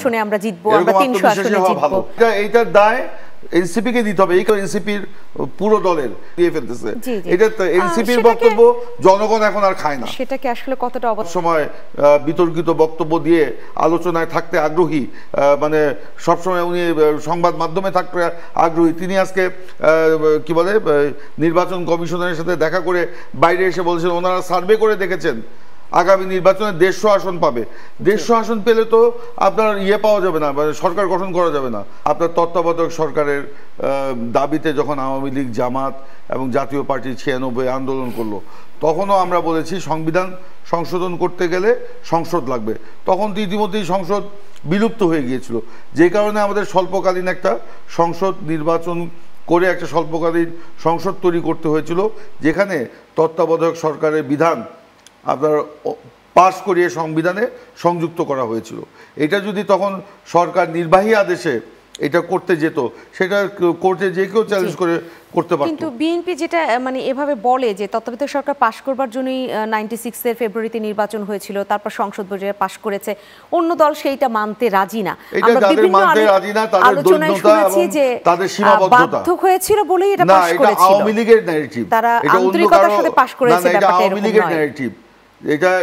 আসনে আমরা জিতবো, আমরা 300 আসনে জিতবো। এইটার দায় এনসিপি কে দিতে হবে। এই কারণে এনসিপির পুরো দলের দিয়ে ফেলতেছে। এটা এনসিপির বক্তব্য জনগণ এখন আর খায় না। সেটাকে আসলে কতটা সময় বিতর্কিত বক্তব্য দিয়ে আলোচনায় থাকতে আগ্রহী, মানে সবসময় উনি সংবাদ মাধ্যমে থাকতে আগ্রহী। তিনি আজকে কি বলে নির্বাচন কমিশনের সাথে দেখা করে বাইরে এসে বলছেন ওনারা সার্ভে করে দেখেছেন আগামী নির্বাচনে 150 আসন পাবে। 150 আসন পেলে তো আপনার পাওয়া যাবে না, সরকার গঠন করা যাবে না। আপনার তত্ত্বাবধায়ক সরকারের দাবিতে যখন আওয়ামী লীগ, জামাত এবং জাতীয় পার্টি 96 আন্দোলন করলো, তখনও আমরা বলেছি সংবিধান সংশোধন করতে গেলে সংসদ লাগবে। তখন তো ইতিমধ্যেই সংসদ বিলুপ্ত হয়ে গিয়েছিল, যে কারণে আমাদের স্বল্পকালীন একটা সংসদ নির্বাচন করে একটা স্বল্পকালীন সংসদ তৈরি করতে হয়েছিল, যেখানে তত্ত্বাবধায়ক সরকারের বিধান আপনার পাশ করিয়ে সংবিধানে সংযুক্ত করা হয়েছিল। এটা যদি তখন সরকার নির্বাহী আদেশে এটা করতে যেত, সেটা কোর্টে যে কেউ চ্যালেঞ্জ করে করতে পারত। কিন্তু বিএনপি যেটা মানে এভাবে বলে যে তত্ত্বাবধায়ক সরকার পাশ করবার জন্যই 96 এর ফেব্রুয়ারিতে নির্বাচন হয়েছিল, তারপর সংসদ বজে পাশ করেছে, অন্য দল সেইটা মানতে রাজি না। আমরা বিভিন্ন আলোচনায় শুনেছি যে তাদের সীমাবদ্ধতা বাধ্য হয়েছিল বলেই এটা পাশ করেছিল। এটা আওয়ামী লীগের ন্যারেটিভ, তারা আন্তরিকতার সাথে পাশ করেছে, এটা আওয়ামী লীগের ন্যারেটিভ।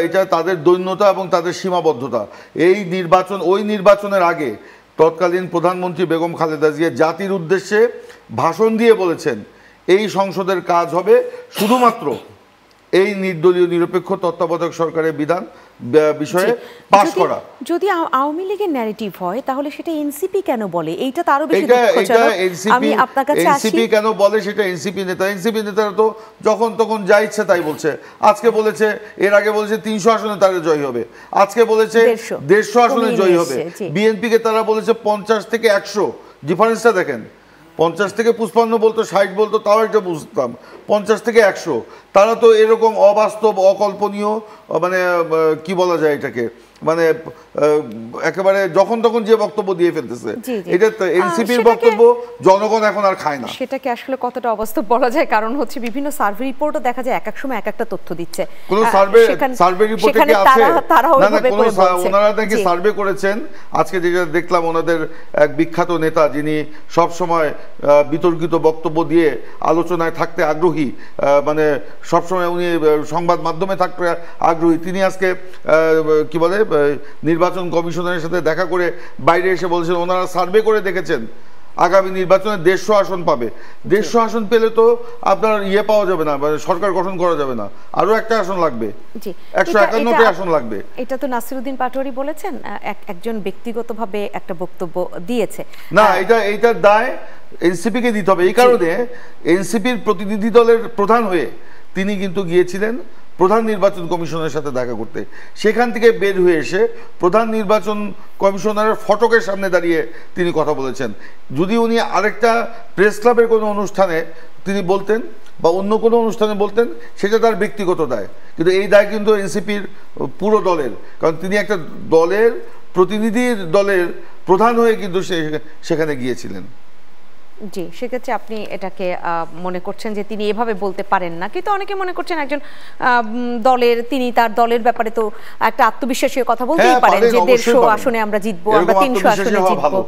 এটা তাদের দৈন্যতা এবং তাদের সীমাবদ্ধতা। এই নির্বাচন, ওই নির্বাচনের আগে তৎকালীন প্রধানমন্ত্রী বেগম খালেদা জিয়া জাতির উদ্দেশ্যে ভাষণ দিয়ে বলেছেন এই সংসদের কাজ হবে শুধুমাত্র এই নির্দলীয় নিরপেক্ষ তত্ত্বাবধায়ক সরকারের বিধান বিষয়ে পাশ করা। যদি আওয়ামী লীগের ন্যারেটিভ হয় তাহলে সেটা এনসিপি কেন বলে? এইটা তো আরো বেশি দুঃখজনক। আমি আপনার কাছে আসি, এনসিপি কেন বলে সেটা এনসিপি নেতারা তো যখন তখন যা ইচ্ছে তাই বলছে। আজকে বলেছে, এর আগে বলেছে 300 আসনে তারা জয় হবে, আজকে বলেছে 150 আসনে জয় হবে। বিএনপি কে তারা বলেছে 50 থেকে 100। ডিফারেন্সটা দেখেন, 50 থেকে 55 বলতো, 60 বলতো, তাও একটা বুঝতাম। 50 থেকে 100 তারা তো এরকম অবাস্তব, অকল্পনীয়, মানে কি বলা যায় এটাকে, মানে একেবারে যখন তখন যে বক্তব্য দিয়ে ফেলতেছে। এটা এনসিপির বক্তব্য জনগণ এখন আর খায় না। সেটাকে আসলে কতটা অবাস্তব বলা যায়, কারণ হচ্ছে বিভিন্ন সার্ভে রিপোর্টও দেখা যায় এক এক সময় এক একটা তথ্য দিচ্ছে। কোন সার্ভে রিপোর্টে কি আছে? না না, কোন ওনারা নাকি সার্ভে করেছেন। আজকে যেটা দেখলাম, ওনাদের এক বিখ্যাত নেতা যিনি সব সময় বিতর্কিত বক্তব্য দিয়ে আলোচনায় থাকতে আগ্রহী, মানে সবসময় উনি সংবাদ মাধ্যমে থাকতে আগ্রহী, তিনি আজকে কি বলে নির্বাচন কমিশনের সাথে দেখা করে বাইরে এসে বলছেন ওনারা সার্ভে করে দেখেছেন আগামী নির্বাচনে 150 আসন পাবে। 150 আসন পেলে তো আপনার পাওয়া যাবে না, সরকার গঠন করা যাবে না, আরো একটা আসন লাগবে, 151টি আসন লাগবে। এটা তো নাসিরউদ্দিন পাটোয়ারি বলেছেন, একজন ব্যক্তিগতভাবে একটা বক্তব্য দিয়েছে না। এইটার দায় এনসিপি কে দিতে হবে। এই কারণে এনসিপির প্রতিনিধি দলের প্রধান হয়ে তিনি কিন্তু গিয়েছিলেন প্রধান নির্বাচন কমিশনের সাথে দেখা করতে। সেখান থেকে বের হয়ে এসে প্রধান নির্বাচন কমিশনারের ফটকের সামনে দাঁড়িয়ে তিনি কথা বলেছেন। যদি উনি আরেকটা প্রেস ক্লাবের কোনো অনুষ্ঠানে তিনি বলতেন বা অন্য কোনো অনুষ্ঠানে বলতেন, সেটা তার ব্যক্তিগত দায়, কিন্তু এই দায় কিন্তু এনসিপির পুরো দলের, কারণ তিনি একটা দলের প্রতিনিধির দলের প্রধান হয়ে কিন্তু সেখানে গিয়েছিলেন। জি, সেক্ষেত্রে আপনি এটাকে মনে করছেন যে তিনি এভাবে বলতে পারেন না, কিন্তু অনেকে মনে করছেন একজন দলের, তিনি তার দলের ব্যাপারে তো একটা আত্মবিশ্বাসী কথা বলতেই পারেন যে 150 আসনে আমরা জিতবো, আমরা 300 আসনে জিতবো।